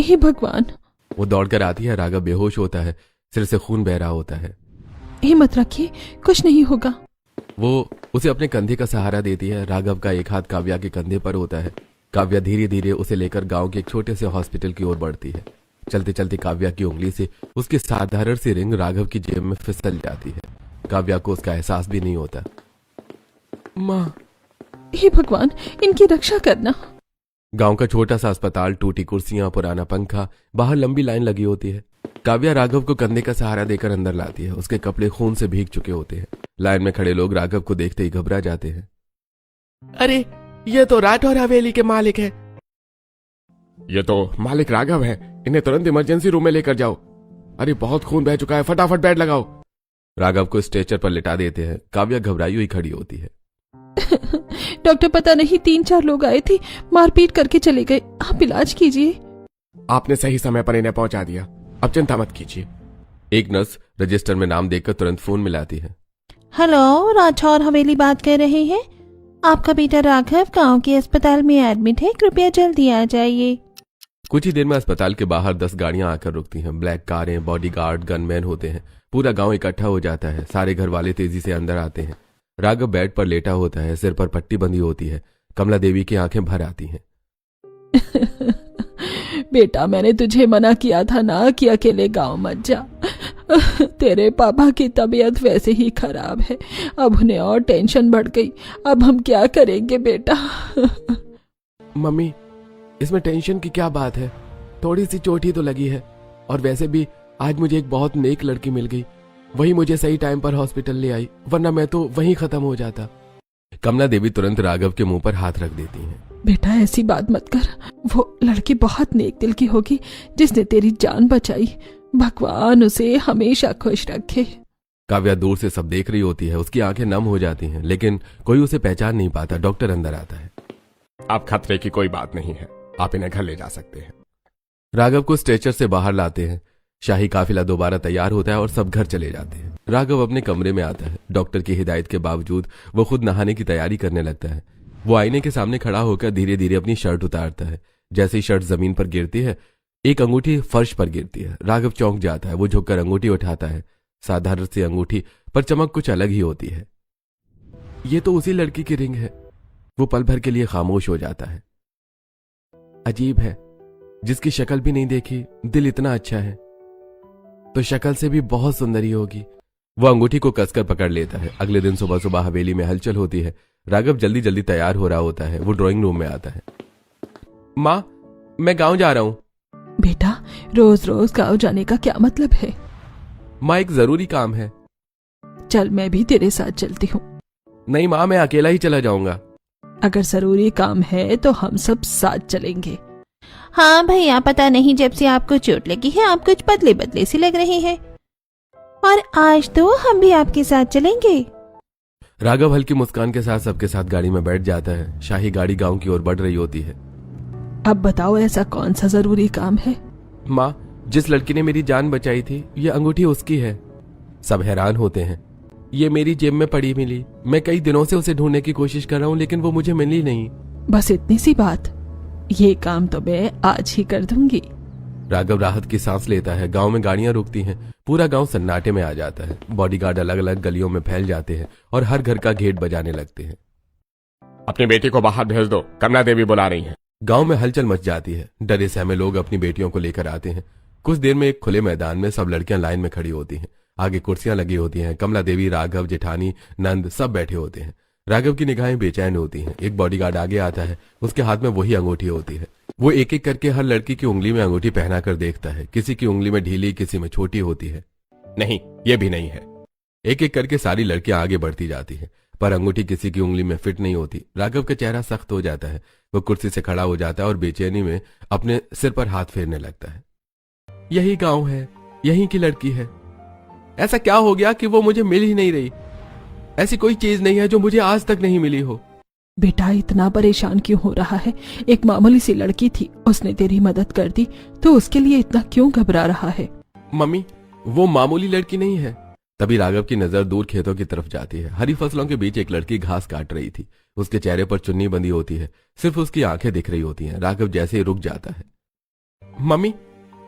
हे भगवान। वो दौड़कर आती है। राघव बेहोश होता है, सिर से खून बह रहा होता है। हिम्मत रखिए, कुछ नहीं होगा। वो उसे अपने कंधे का सहारा देती है। राघव का एक हाथ काव्या के कंधे पर होता है। काव्या धीरे धीरे उसे लेकर गांव के एक छोटे से हॉस्पिटल की ओर बढ़ती है। चलते चलते काव्या की उंगली से उसकी साधारण सी रिंग राघव की जेब में फिसल जाती है। काव्या को उसका एहसास भी नहीं होता। माँ, हे भगवान, इनकी रक्षा करना। गांव का छोटा सा अस्पताल, टूटी कुर्सियां, पुराना पंखा, बाहर लंबी लाइन लगी होती है। काव्या राघव को कंधे का सहारा देकर अंदर लाती है। उसके कपड़े खून से भीग चुके होते हैं। लाइन में खड़े लोग राघव को देखते ही घबरा जाते हैं। अरे, ये तो राठौर हवेली के मालिक है। ये तो मालिक राघव है। इन्हें तुरंत इमरजेंसी रूम में लेकर जाओ। अरे, बहुत खून बह चुका है, फटाफट बेड लगाओ। राघव को स्ट्रेचर पर लिटा देते हैं। काव्या घबराई हुई खड़ी होती है। डॉक्टर, पता नहीं 3-4 लोग आए थे, मारपीट करके चले गए। आप इलाज कीजिए। आपने सही समय पर इन्हें पहुंचा दिया, अब चिंता मत कीजिए। एक नर्स रजिस्टर में नाम देखकर तुरंत फोन मिलाती है। हेलो, राठौर हवेली बात कर रहे हैं। आपका बेटा राघव गांव के अस्पताल में एडमिट है, कृपया जल्दी आ जाइए। कुछ ही देर में अस्पताल के बाहर 10 गाड़ियां आकर रुकती हैं। ब्लैक कारें, बॉडीगार्ड, गनमैन होते हैं। पूरा गांव इकट्ठा हो जाता है। सारे घर वाले तेजी से अंदर आते हैं। राघव बेड पर लेटा होता है, सिर पर पट्टी बंधी होती है। कमला देवी की आंखें भर आती हैं। बेटा, मैंने तुझे मना किया था ना कि अकेले गांव मत जा। तेरे पापा की तबीयत वैसे ही खराब है, अब उन्हें और टेंशन बढ़ गई। अब हम क्या करेंगे बेटा? मम्मी, इसमें टेंशन की क्या बात है? थोड़ी सी चोट ही तो लगी है। और वैसे भी आज मुझे एक बहुत नेक लड़की मिल गई, वही मुझे सही टाइम पर हॉस्पिटल ले आई, वरना मैं तो वहीं खत्म हो जाता। कमला देवी तुरंत राघव के मुंह पर हाथ रख देती हैं। बेटा, ऐसी बात मत कर। वो लड़की बहुत नेक दिल की होगी जिसने तेरी जान बचाई। भगवान उसे हमेशा खुश रखे। काव्या दूर से सब देख रही होती है। उसकी आंखें नम हो जाती हैं, लेकिन कोई उसे पहचान नहीं पाता। डॉक्टर अंदर आता है। आप खतरे की कोई बात नहीं है, आप इन्हें घर ले जा सकते हैं। राघव को स्ट्रेचर से बाहर लाते हैं। शाही काफिला दोबारा तैयार होता है और सब घर चले जाते हैं। राघव अपने कमरे में आता है। डॉक्टर की हिदायत के बावजूद वो खुद नहाने की तैयारी करने लगता है। वो आईने के सामने खड़ा होकर धीरे धीरे अपनी शर्ट उतारता है। जैसे ही शर्ट जमीन पर गिरती है, एक अंगूठी फर्श पर गिरती है। राघव चौंक जाता है। वो झुककर अंगूठी उठाता है। साधारण सी अंगूठी पर चमक कुछ अलग ही होती है। ये तो उसी लड़की की रिंग है। वो पल भर के लिए खामोश हो जाता है। अजीब है, जिसकी शक्ल भी नहीं देखी, दिल इतना अच्छा है, तो शक्ल से भी बहुत सुंदरी होगी। वो अंगूठी को कसकर पकड़ लेता है। अगले दिन सुबह सुबह हवेली में हलचल होती है। राघव जल्दी जल्दी तैयार हो रहा होता है। वो ड्राइंग रूम में आता है। माँ, मैं गांव जा रहा हूं। बेटा, रोज रोज गांव जाने का क्या मतलब है? माँ, एक जरूरी काम है। चल, मैं भी तेरे साथ चलती हूँ। नहीं माँ, मैं अकेला ही चला जाऊंगा। अगर जरूरी काम है तो हम सब साथ चलेंगे। हाँ भैया, पता नहीं जब से आपको चोट लगी है आप कुछ बदले बदले से लग रहे हैं, और आज तो हम भी आपके साथ चलेंगे। राघव हल्की मुस्कान के साथ सबके साथ गाड़ी में बैठ जाता है। शाही गाड़ी गांव की ओर बढ़ रही होती है। अब बताओ, ऐसा कौन सा जरूरी काम है? माँ, जिस लड़की ने मेरी जान बचाई थी, ये अंगूठी उसकी है। सब हैरान होते हैं। ये मेरी जेब में पड़ी मिली। मैं कई दिनों से उसे ढूंढने की कोशिश कर रहा हूँ, लेकिन वो मुझे मिली नहीं। बस इतनी सी बात? ये काम तो मैं आज ही कर दूंगी। राघव राहत की सांस लेता है। गांव में गाड़ियां रुकती हैं। पूरा गांव सन्नाटे में आ जाता है। बॉडीगार्ड अलग अलग गलियों में फैल जाते हैं और हर घर का गेट बजाने लगते हैं। अपनी बेटी को बाहर भेज दो, कमला देवी बुला रही हैं। गांव में हलचल मच जाती है। डरे सहमे लोग अपनी बेटियों को लेकर आते हैं। कुछ देर में एक खुले मैदान में सब लड़कियां लाइन में खड़ी होती हैं। आगे कुर्सियां लगी होती हैं। कमला देवी, राघव, जेठानी, नंद सब बैठे होते हैं। राघव की निगाहें बेचैन होती हैं। एक बॉडीगार्ड आगे आता है। उसके हाथ में वही अंगूठी होती है। वो एक एक करके हर लड़की की उंगली में अंगूठी पहना कर देखता है। किसी की उंगली में ढीली, किसी में छोटी होती है। नहीं, ये भी नहीं है। एक एक करके सारी लड़कियां आगे बढ़ती जाती हैं, पर अंगूठी किसी की उंगली में फिट नहीं होती। राघव का चेहरा सख्त हो जाता है। वो कुर्सी से खड़ा हो जाता है और बेचैनी में अपने सिर पर हाथ फेरने लगता है। यही गांव है, यहीं की लड़की है। ऐसा क्या हो गया कि वो मुझे मिल ही नहीं रही? ऐसी कोई चीज नहीं है जो मुझे आज तक नहीं मिली हो। बेटा, इतना परेशान क्यों हो रहा है? एक मामूली सी लड़की थी, उसने तेरी मदद कर दी, तो उसके लिए इतना क्यों घबरा रहा है? मम्मी, वो मामूली लड़की नहीं है। तभी राघव की नजर दूर खेतों की तरफ जाती है। हरी फसलों के बीच एक लड़की घास काट रही थी। उसके चेहरे पर चुन्नी बंधी होती है। सिर्फ उसकी आंखें दिख रही होती हैं। राघव जैसे ही रुक जाता है। मम्मी,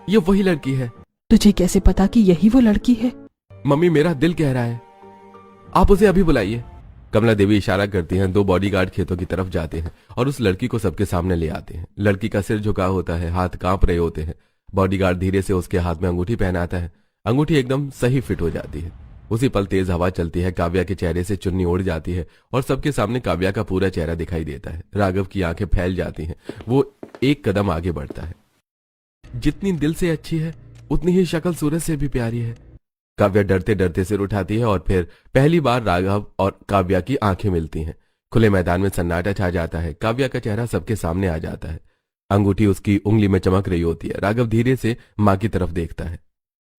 ये वही लड़की है। तुझे कैसे पता कि यही वो लड़की है? मम्मी, मेरा दिल कह रहा है, आप उसे अभी बुलाइए। कमला देवी इशारा करती हैं। 2 बॉडीगार्ड खेतों की तरफ जाते हैं और उस लड़की को सबके सामने ले आते हैं। लड़की का सिर झुका होता है, हाथ कांप रहे होते हैं। बॉडीगार्ड धीरे से उसके हाथ में अंगूठी पहनाता है। अंगूठी एकदम सही फिट हो जाती है। उसी पल तेज हवा चलती है, काव्या के चेहरे से चुन्नी उड़ जाती है और सबके सामने काव्या का पूरा चेहरा दिखाई देता है। राघव की आंखें फैल जाती हैं। वो एक कदम आगे बढ़ता है। जितनी दिल से अच्छी है उतनी ही शक्ल सूरज से भी प्यारी है। काव्या डरते डरते सिर उठाती है और फिर पहली बार राघव और काव्या की आंखें मिलती हैं। खुले मैदान में सन्नाटा छा जाता है। काव्या का चेहरा सबके सामने आ जाता है। अंगूठी उसकी उंगली में चमक रही होती है। राघव धीरे से माँ की तरफ देखता है।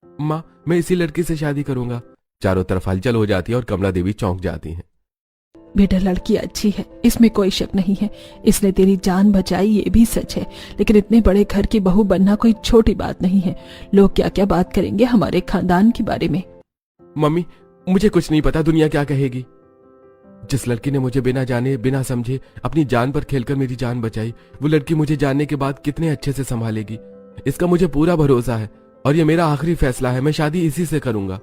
माँ, मैं इसी लड़की से शादी करूंगा। चारों तरफ हलचल हो जाती है और कमला देवी चौंक जाती हैं। बेटा, लड़की अच्छी है, इसमें कोई शक नहीं है। इसने तेरी जान बचाई, ये भी सच है। लेकिन इतने बड़े घर की बहू बनना कोई छोटी बात नहीं है। लोग क्या क्या बात करेंगे हमारे खानदान के बारे में। मम्मी, मुझे कुछ नहीं पता दुनिया क्या कहेगी। जिस लड़की ने मुझे बिना जाने बिना समझे अपनी जान पर खेलकर मेरी जान बचाई, वो लड़की मुझे जानने के बाद कितने अच्छे से संभालेगी, इसका मुझे पूरा भरोसा है। और ये मेरा आखिरी फैसला है, मैं शादी इसी से करूंगा।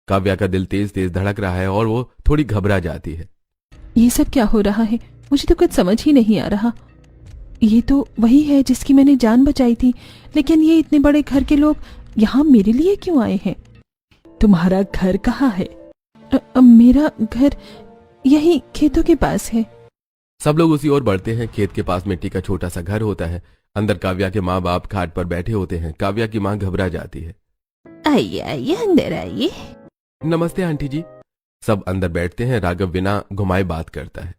काव्या का दिल तेज तेज धड़क रहा है और वो थोड़ी घबरा जाती है। ये सब क्या हो रहा है? मुझे तो कुछ समझ ही नहीं आ रहा। ये तो वही है जिसकी मैंने जान बचाई थी, लेकिन ये इतने बड़े घर के लोग यहाँ मेरे लिए क्यों आए हैं? तुम्हारा घर कहाँ है? मेरा घर यही खेतों के पास है। सब लोग उसी ओर बढ़ते हैं। खेत के पास मिट्टी का छोटा सा घर होता है। अंदर काव्या के माँ बाप खाट पर बैठे होते हैं। काव्या की माँ घबरा जाती है। आइए आइए, अंदर आइए। नमस्ते आंटी जी। सब अंदर बैठते हैं। राघव बिना घुमाए बात करता है।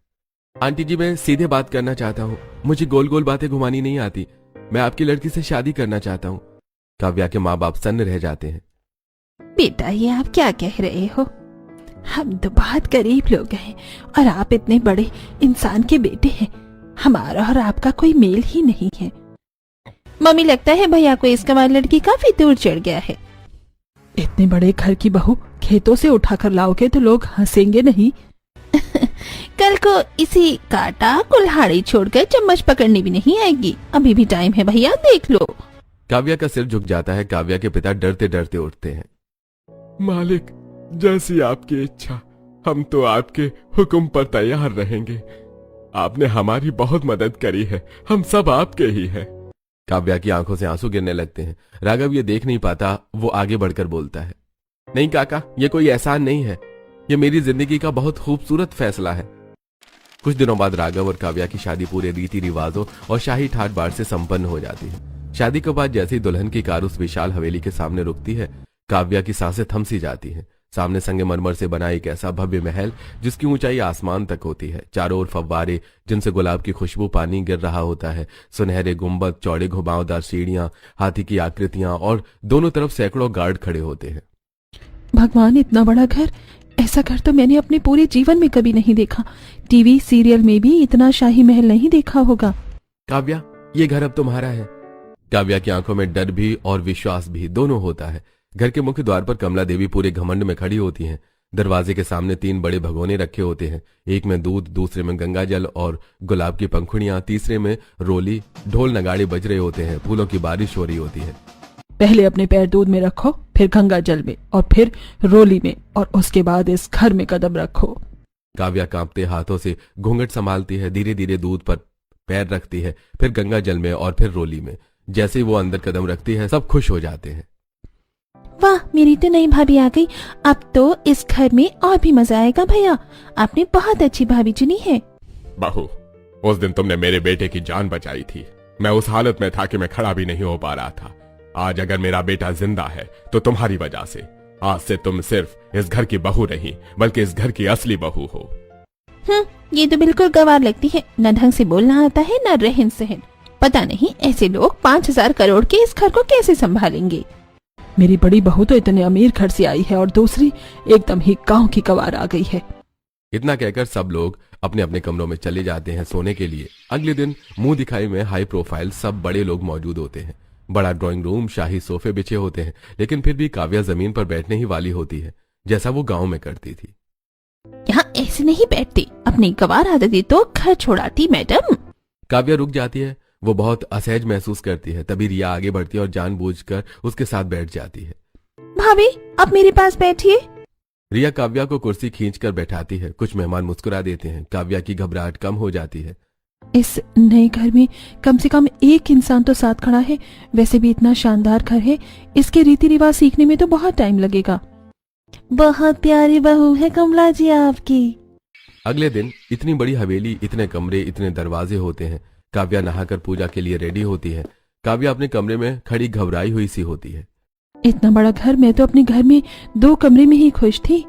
आंटी जी, मैं सीधे बात करना चाहता हूँ। मुझे गोल गोल बातें घुमानी नहीं आती। मैं आपकी लड़की से शादी करना चाहता हूँ। काव्या के माँ बाप सन्न रह जाते हैं। बेटा, ये आप क्या कह रहे हो? हम तो बहुत गरीब लोग हैं और आप इतने बड़े इंसान के बेटे हैं। हमारा और आपका कोई मेल ही नहीं है। मम्मी, लगता है भैया को इसका वाली लड़की काफी दूर चढ़ गया है। इतने बड़े घर की बहू खेतों से उठाकर लाओगे तो लोग हंसेंगे नहीं? कल को इसी काटा कुल्हाड़ी छोड़कर चम्मच पकड़नी भी नहीं आएगी। अभी भी टाइम है भैया, देख लो। काव्या का सिर झुक जाता है। काव्या के पिता डरते डरते उठते हैं। मालिक, जैसी आपकी इच्छा, हम तो आपके हुक्म पर तैयार रहेंगे। आपने हमारी बहुत मदद करी है, हम सब आपके ही हैं। काव्या की आंखों से आंसू गिरने लगते हैं। राघव ये देख नहीं पाता, वो आगे बढ़कर बोलता है। नहीं काका, ये कोई एहसान नहीं है। ये मेरी जिंदगी का बहुत खूबसूरत फैसला है। कुछ दिनों बाद राघव और काव्या की शादी पूरे रीति रिवाजों और शाही ठाट बाट से संपन्न हो जाती है। शादी के बाद जैसे ही दुल्हन की कार उस विशाल हवेली के सामने रुकती है, काव्या की सांसें थम सी जाती हैं। सामने संगमरमर से बना एक ऐसा भव्य महल जिसकी ऊंचाई आसमान तक होती है। चारों ओर फव्वारे जिनसे गुलाब की खुशबू पानी गिर रहा होता है। सुनहरे गुंबद, चौड़े घुमावदार सीढ़ियां, हाथी की आकृतियां और दोनों तरफ सैकड़ों गार्ड खड़े होते हैं। भगवान, इतना बड़ा घर! ऐसा घर तो मैंने अपने पूरे जीवन में कभी नहीं देखा। टीवी सीरियल में भी इतना शाही महल नहीं देखा होगा। काव्या, ये घर अब तुम्हारा है। काव्या की आंखों में डर भी और विश्वास भी दोनों होता है। घर के मुख्य द्वार पर कमला देवी पूरे घमंड में खड़ी होती हैं। दरवाजे के सामने 3 बड़े भगोने रखे होते हैं। एक में दूध, दूसरे में गंगा जल और गुलाब की पंखुड़ियां, तीसरे में रोली। ढोल नगाड़े बज रहे होते हैं। फूलों की बारिश हो रही होती है। पहले अपने पैर दूध में रखो, फिर गंगा जल में और फिर रोली में, और उसके बाद इस घर में कदम रखो। काव्या कांपते हाथों से घूंघट संभालती है। धीरे धीरे दूध पर पैर रखती है, फिर गंगा जल में और फिर रोली में। जैसे ही वो अंदर कदम रखती है, सब खुश हो जाते हैं। वाह, मेरी तो नई भाभी आ गई। अब तो इस घर में और भी मजा आएगा। भैया, आपने बहुत अच्छी भाभी चुनी है। बहू, उस दिन तुमने मेरे बेटे की जान बचाई थी। मैं उस हालत में था कि मैं खड़ा भी नहीं हो पा रहा था। आज अगर मेरा बेटा जिंदा है तो तुम्हारी वजह से। आज से तुम सिर्फ इस घर की बहू नहीं, बल्कि इस घर की असली बहू हो। ये तो बिल्कुल गवार लगती है। न ढंग से बोलना आता है, न रहन सहन। पता नहीं ऐसे लोग 5000 करोड़ के इस घर को कैसे संभालेंगे। मेरी बड़ी बहू तो इतने अमीर घर से आई है और दूसरी एकदम ही गांव की गवार आ गई है। इतना कहकर सब लोग अपने अपने कमरों में चले जाते हैं सोने के लिए। अगले दिन मुंह दिखाई में हाई प्रोफाइल सब बड़े लोग मौजूद होते हैं। बड़ा ड्राइंग रूम, शाही सोफे बिछे होते हैं, लेकिन फिर भी काव्या जमीन पर बैठने ही वाली होती है, जैसा वो गांव में करती थी। यहाँ ऐसे नहीं बैठती। अपनी गवार आदती तो घर छोड़ाती मैडम। काव्या रुक जाती है। वो बहुत असहज महसूस करती है। तभी रिया आगे बढ़ती है और जानबूझकर उसके साथ बैठ जाती है। भाभी, आप मेरे पास बैठिए। रिया काव्या को कुर्सी खींचकर बैठाती है। कुछ मेहमान मुस्कुरा देते हैं। काव्या की घबराहट कम हो जाती है। इस नए घर में कम से कम एक इंसान तो साथ खड़ा है। वैसे भी इतना शानदार घर है, इसके रीति रिवाज सीखने में तो बहुत टाइम लगेगा। बहुत प्यारी बहू है कमला जी आपकी। अगले दिन इतनी बड़ी हवेली, इतने कमरे, इतने दरवाजे होते हैं। काव्या नहाकर पूजा के लिए रेडी होती है। काव्या अपने कमरे में खड़ी घबराई हुई सी होती है। इतना बड़ा घर, मैं तो अपने घर में 2 कमरे में ही खुश थी।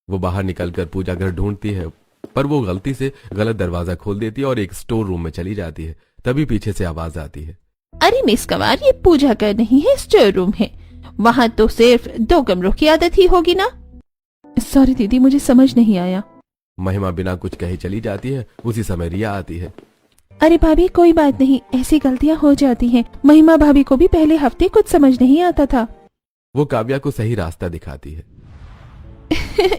वो बाहर निकलकर पूजा घर ढूंढती है, पर वो गलती से गलत दरवाजा खोल देती है और एक स्टोर रूम में चली जाती है। तभी पीछे से आवाज आती है, अरे मिस कंवर, ये पूजा घर नहीं है, स्टोर रूम है। वहाँ तो सिर्फ 2 कमरों की आदत ही होगी ना। सॉरी दीदी, मुझे समझ नहीं आया। महिमा बिना कुछ कहे चली जाती है। उसी समय रिया आती है। अरे भाभी, कोई बात नहीं, ऐसी गलतियाँ हो जाती हैं। महिमा भाभी को भी पहले हफ्ते कुछ समझ नहीं आता था। वो काव्या को सही रास्ता दिखाती है।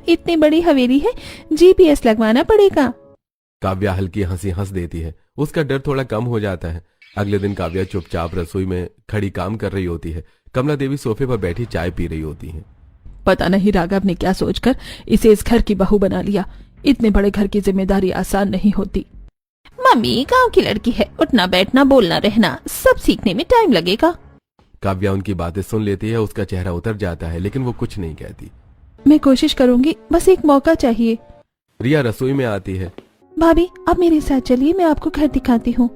इतनी बड़ी हवेली है, जीपीएस लगवाना पड़ेगा। काव्या हल्की हंसी हंस देती है। उसका डर थोड़ा कम हो जाता है। अगले दिन काव्या चुपचाप रसोई में खड़ी काम कर रही होती है। कमला देवी सोफे पर बैठी चाय पी रही होती हैं। पता नहीं राघव ने क्या सोचकर इसे इस घर की बहू बना लिया। इतने बड़े घर की जिम्मेदारी आसान नहीं होती। मम्मी, गांव की लड़की है, उठना बैठना बोलना रहना सब सीखने में टाइम लगेगा। काव्या उनकी बातें सुन लेती है। उसका चेहरा उतर जाता है, लेकिन वो कुछ नहीं कहती। मैं कोशिश करूंगी, बस एक मौका चाहिए। रिया रसोई में आती है। भाभी, आप मेरे साथ चलिए, मैं आपको घर दिखाती हूँ।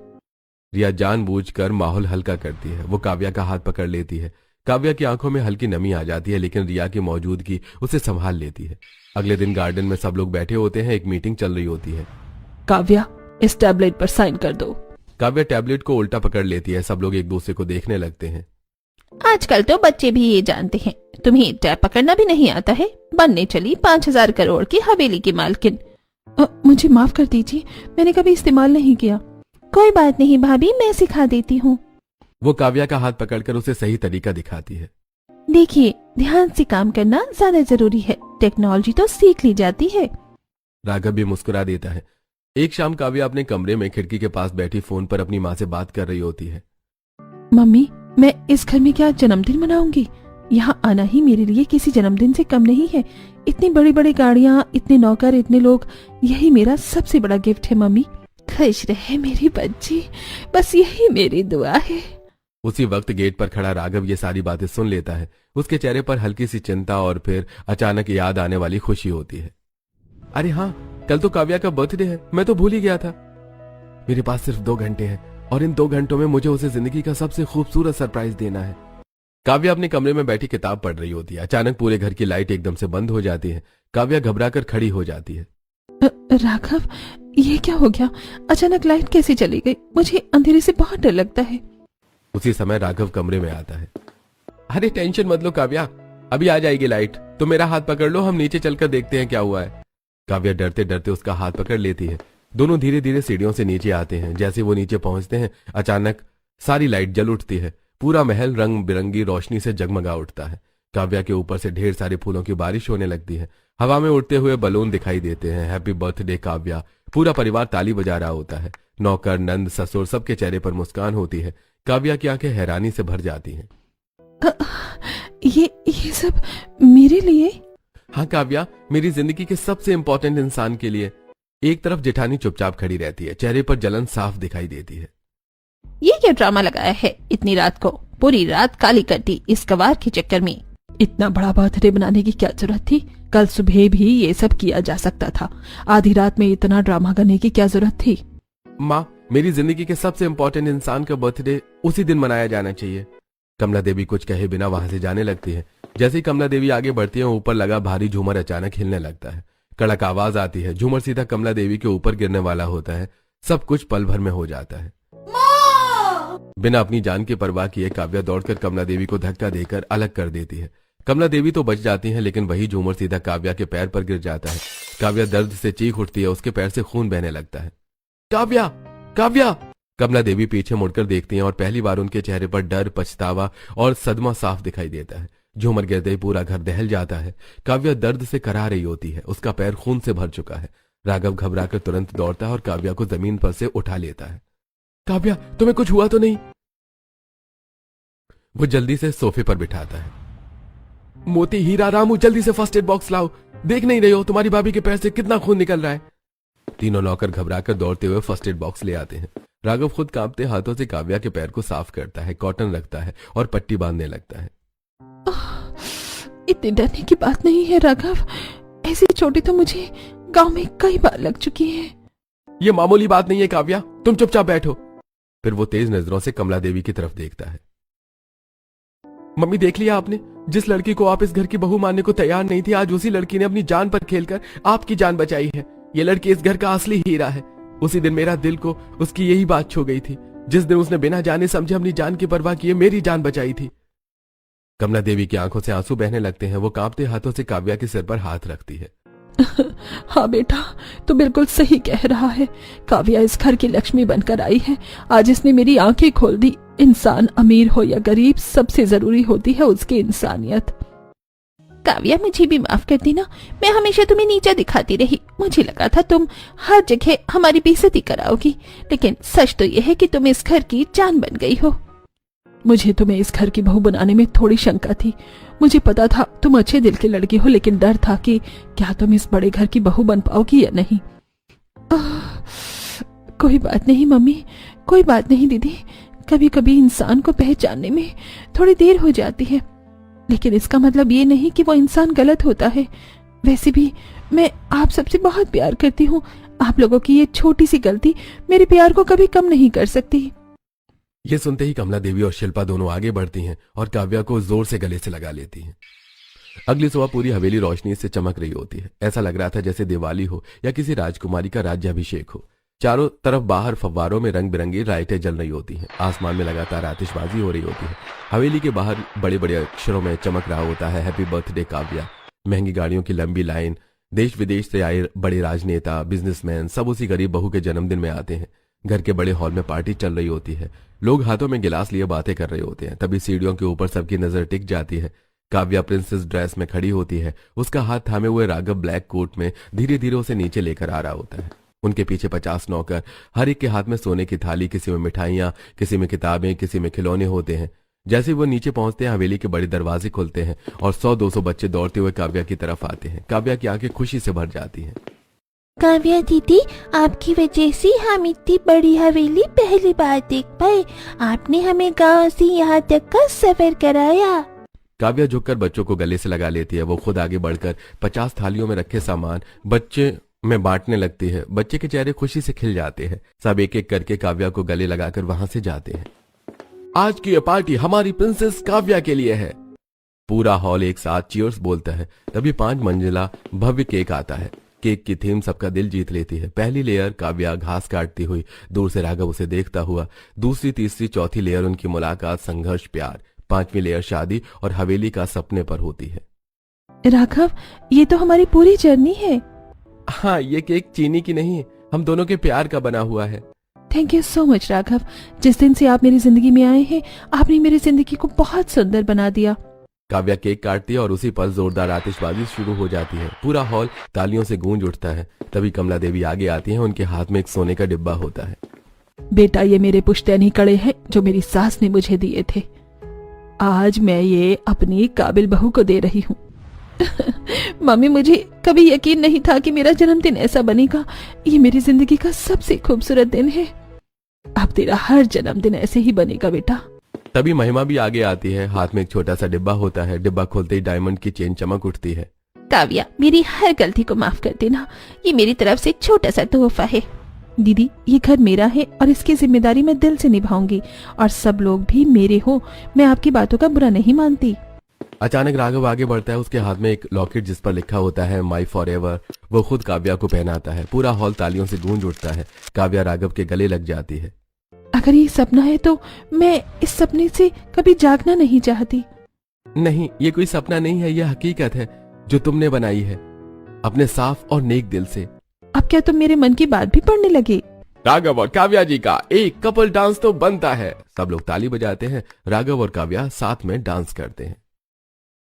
रिया जानबूझकर माहौल हल्का करती है। वो काव्या का हाथ पकड़ लेती है। काव्या की आंखों में हल्की नमी आ जाती है, लेकिन रिया की मौजूदगी उसे संभाल लेती है। अगले दिन गार्डन में सब लोग बैठे होते हैं। एक मीटिंग चल रही होती है। काव्या, इस टैबलेट पर साइन कर दो। काव्या टैबलेट को उल्टा पकड़ लेती है। सब लोग एक दूसरे को देखने लगते हैं। आजकल तो बच्चे भी ये जानते हैं, तुम्हें टैब पकड़ना भी नहीं आता है। बनने चली 5000 करोड़ की हवेली की मालकिन। मुझे माफ कर दीजिए, मैंने कभी इस्तेमाल नहीं किया। कोई बात नहीं भाभी, मैं सिखा देती हूँ। वो काव्या का हाथ पकड़कर उसे सही तरीका दिखाती है। देखिए, ध्यान से काम करना ज्यादा जरूरी है। टेक्नोलॉजी तो सीख ली जाती है। राघव भी मुस्कुरा देता है। एक शाम काव्या अपने कमरे में खिड़की के पास बैठी फोन पर अपनी माँ से बात कर रही होती है। मम्मी, मैं इस घर में क्या जन्मदिन मनाऊंगी? यहाँ आना ही मेरे लिए किसी जन्मदिन से कम नहीं है। इतनी बड़ी बड़ी गाड़ियाँ, इतने नौकर, इतने लोग, यही मेरा सबसे बड़ा गिफ्ट है। मम्मी, खुश रहे मेरी बच्ची, बस यही मेरी दुआ है। उसी वक्त गेट पर खड़ा राघव ये सारी बातें सुन लेता है। उसके चेहरे पर हल्की सी चिंता और फिर अचानक याद आने वाली खुशी होती है। अरे हाँ, कल तो काव्या का बर्थडे है, मैं तो भूल ही गया था। मेरे पास सिर्फ 2 घंटे हैं और इन 2 घंटों में मुझे उसे जिंदगी का सबसे खूबसूरत सरप्राइज देना है। काव्या अपने कमरे में बैठी किताब पढ़ रही होती है। अचानक पूरे घर की लाइट एकदम से बंद हो जाती है। काव्या घबराकर खड़ी हो जाती है। राघव, ये क्या हो गया? अचानक लाइट कैसे चली गई? मुझे अंधेरे से बहुत डर लगता है। उसी समय राघव कमरे में आता है। अरे टेंशन मत लो काव्या, अभी आ जाएगी लाइट। तो मेरा हाथ पकड़ लो, हम नीचे चलकर देखते हैं क्या हुआ है। काव्या डरते डरते उसका हाथ पकड़ लेती है। दोनों धीरे धीरे सीढ़ियों से नीचे आते हैं। जैसे वो नीचे पहुंचते हैं, अचानक सारी लाइट जल उठती है। पूरा महल रंग बिरंगी रोशनी से जगमगा उठता है। काव्या के ऊपर से ढेर सारे फूलों की बारिश होने लगती है। हवा में उड़ते हुए बलून दिखाई देते हैं। Happy birthday Kavya. पूरा परिवार ताली बजा रहा होता है। नौकर, नंद, ससुर, सबके चेहरे पर मुस्कान होती है। काव्या की आंखें हैरानी से भर जाती हैं। ये सब मेरे लिए? हाँ काव्या, मेरी जिंदगी के सबसे इंपॉर्टेंट इंसान के लिए। एक तरफ जेठानी चुपचाप खड़ी रहती है। चेहरे पर जलन साफ दिखाई देती है। ये क्या ड्रामा लगाया है इतनी रात को? पूरी रात काली कर दी इस गवार के चक्कर में। इतना बड़ा बर्थडे बनाने की क्या जरूरत थी? कल सुबह भी ये सब किया जा सकता था। आधी रात में इतना ड्रामा करने की क्या जरूरत थी? माँ, मेरी जिंदगी के सबसे इंपॉर्टेंट इंसान का बर्थडे उसी दिन मनाया जाना चाहिए। कमला देवी कुछ कहे बिना वहां से जाने लगती है। जैसे ही कमला देवी आगे बढ़ती है, ऊपर लगा भारी झूमर अचानक हिलने लगता है। कड़क आवाज आती है। झूमर सीधा कमला देवी के ऊपर गिरने वाला होता है। सब कुछ पल भर में हो जाता है। बिना अपनी जान की परवाह किए काव्या दौड़कर कमला देवी को धक्का देकर अलग कर देती है। कमला देवी तो बच जाती हैं, लेकिन वही झूमर सीधा काव्या के पैर पर गिर जाता है। काव्या दर्द से चीख उठती है। उसके पैर से खून बहने लगता है। काव्या, काव्या! कमला देवी पीछे मुड़कर देखती हैं और पहली बार उनके चेहरे पर डर, पछतावा और सदमा साफ दिखाई देता है। झूमर गिरते ही पूरा घर दहल जाता है। काव्या दर्द से करा रही होती है। उसका पैर खून से भर चुका है। राघव घबराकर तुरंत दौड़ता है और काव्या को जमीन पर से उठा लेता है। काव्या, तुम्हें कुछ हुआ तो नहीं? वो जल्दी से सोफे पर बिठाता है। मोती, हीरा, रामू, जल्दी से फर्स्ट एड बॉक्स लाओ। देख नहीं रहे हो तुम्हारी भाभी के पैर से कितना खून निकल रहा है? तीनों नौकर घबराकर दौड़ते हुए फर्स्ट एड बॉक्स ले आते हैं। राघव खुद कांपते हाथों से काव्या के पैर को साफ करता है, कॉटन रखता है और पट्टी बांधने लगता है। इतने डरने की बात नहीं है राघव, ऐसी चोटें तो मुझे गांव में कई बार लग चुकी है। ये मामूली बात नहीं है काव्या, तुम चुपचाप बैठो। फिर वो तेज नजरों से कमला देवी की तरफ देखता है। मम्मी, देख लिया आपने? जिस लड़की को आप इस घर की बहू मानने को तैयार नहीं थी, आज उसी लड़की ने अपनी जान पर खेलकर आपकी जान बचाई है। ये लड़की इस घर का असली हीरा है। उसी दिन मेरा दिल को उसकी यही बात छू गई थी, जिस दिन उसने बिना जाने समझे अपनी जान की परवाह किए मेरी जान बचाई थी। कमला देवी की आंखों से आंसू बहने लगते हैं। वो कांपते हाथों से काव्या के सिर पर हाथ रखती है। हाँ बेटा, तू बिल्कुल सही कह रहा है। काव्या इस घर की लक्ष्मी बनकर आई है। आज इसने मेरी आंखें खोल दी। इंसान अमीर हो या गरीब, सबसे जरूरी होती है उसकी इंसानियत। काव्या, मुझे भी माफ कर देना, मैं हमेशा तुम्हें नीचा दिखाती रही। मुझे लगा था तुम हर जगह हमारी बेइज्जती कराओगी, लेकिन सच तो यह है कि तुम इस घर की जान बन गई हो। मुझे तुम्हें इस घर की बहू बनाने में थोड़ी शंका थी। मुझे पता था तुम अच्छे दिल की लड़की हो, लेकिन डर था कि क्या तुम इस बड़े घर की बहू बन पाओगी या नहीं। कोई बात नहीं मम्मी, कोई बात नहीं दीदी। कभी कभी इंसान को पहचानने में थोड़ी देर हो जाती है, लेकिन इसका मतलब ये नहीं कि वो इंसान गलत होता है। वैसे भी मैं आप सबसे बहुत प्यार करती हूँ। आप लोगों की ये छोटी सी गलती मेरे प्यार को कभी कम नहीं कर सकती। ये सुनते ही कमला देवी और शिल्पा दोनों आगे बढ़ती हैं और काव्या को जोर से गले से लगा लेती हैं। अगली सुबह पूरी हवेली रोशनी से चमक रही होती है। ऐसा लग रहा था जैसे दिवाली हो या किसी राजकुमारी का राज्याभिषेक हो। चारों तरफ बाहर फव्वारों में रंग बिरंगी लाइटें जल रही होती हैं। आसमान में लगातार आतिशबाजी हो रही होती है। हवेली के बाहर बड़े बड़े अक्षरों में चमक रहा होता है, हैप्पी बर्थडे काव्या। महंगी गाड़ियों की लंबी लाइन, देश विदेश से आए बड़े राजनेता, बिजनेसमैन, सब उसी गरीब बहू के जन्मदिन में आते हैं। घर के बड़े हॉल में पार्टी चल रही होती है। लोग हाथों में गिलास लिए बातें कर रहे होते हैं। तभी सीढ़ियों के ऊपर सबकी नजर टिक जाती है। काव्या प्रिंसेस ड्रेस में खड़ी होती है। उसका हाथ थामे हुए राघव ब्लैक कोट में धीरे धीरे उसे नीचे लेकर आ रहा होता है। उनके पीछे 50 नौकर, हर एक के हाथ में सोने की थाली, किसी में मिठाइयां, किसी में किताबें, किसी में खिलौने होते हैं। जैसे वो नीचे पहुंचते हैं, हवेली के बड़े दरवाजे खुलते हैं और 100-200 बच्चे दौड़ते हुए काव्या की तरफ आते हैं। काव्या की आंखें खुशी से भर जाती हैं। काव्या दीदी, आपकी वजह से हम इतनी बड़ी हवेली पहली बार देख पाए। आपने हमें गांव से यहाँ तक का सफर कराया। काव्या झुककर बच्चों को गले से लगा लेती है। वो खुद आगे बढ़कर 50 थालियों में रखे सामान बच्चे में बांटने लगती है। बच्चे के चेहरे खुशी से खिल जाते हैं। सब एक एक करके काव्या को गले लगाकर वहां से जाते हैं। आज की ये पार्टी हमारी प्रिंसेस काव्या के लिए है। पूरा हॉल एक साथ चीयर्स बोलता है। तभी 5 मंजिला भव्य केक आता है। केक की थीम सबका दिल जीत लेती है। पहली लेयर काव्या घास काटती हुई, दूर से राघव उसे देखता हुआ। दूसरी, तीसरी, चौथी लेयर उनकी मुलाकात, संघर्ष, प्यार। 5वीं लेयर शादी और हवेली का सपने पर होती है। राघव, ये तो हमारी पूरी जर्नी है। हाँ, ये केक चीनी की नहीं, हम दोनों के प्यार का बना हुआ है। Thank you so much Raghav. जिस दिन से आप मेरी जिंदगी में आए हैं, आपने मेरी जिंदगी को बहुत सुंदर बना दिया। काव्या केक काटती है और उसी पर जोरदार आतिशबाजी शुरू हो जाती है। पूरा हॉल तालियों से गूंज उठता है। तभी कमला देवी आगे आती हैं। उनके हाथ में एक सोने का डिब्बा होता है। बेटा, ये मेरे पुश्तैनी कड़े हैं जो मेरी सास ने मुझे दिए थे। आज मैं ये अपनी काबिल बहू को दे रही हूँ। मम्मी, मुझे कभी यकीन नहीं था कि मेरा जन्मदिन ऐसा बनेगा। ये मेरी जिंदगी का सबसे खूबसूरत दिन है। अब तेरा हर जन्मदिन ऐसे ही बनेगा बेटा। तभी महिमा भी आगे आती है। हाथ में एक छोटा सा डिब्बा होता है। डिब्बा खोलते ही डायमंड की चेन चमक उठती है। काव्या, मेरी हर गलती को माफ कर देना। ये मेरी तरफ से एक छोटा सा तोहफा है। दीदी, ये घर मेरा है और इसकी जिम्मेदारी मैं दिल से निभाऊंगी। और सब लोग भी मेरे हो। मैं आपकी बातों का बुरा नहीं मानती। अचानक राघव आगे बढ़ता है। उसके हाथ में एक लॉकेट जिस पर लिखा होता है माई फॉर एवर। वो खुद काव्या को पहनाता है। पूरा हॉल तालियों से गूंज उठता है। काव्या राघव के गले लग जाती है। अगर ये सपना है तो मैं इस सपने से कभी जागना नहीं चाहती। नहीं, ये कोई सपना नहीं है, यह हकीकत है जो तुमने बनाई है अपने साफ और नेक दिल से। अब क्या तुम मेरे मन की बात भी पढ़ने लगे? राघव और काव्या जी का एक कपल डांस तो बनता है। सब लोग ताली बजाते हैं। राघव और काव्या साथ में डांस करते हैं।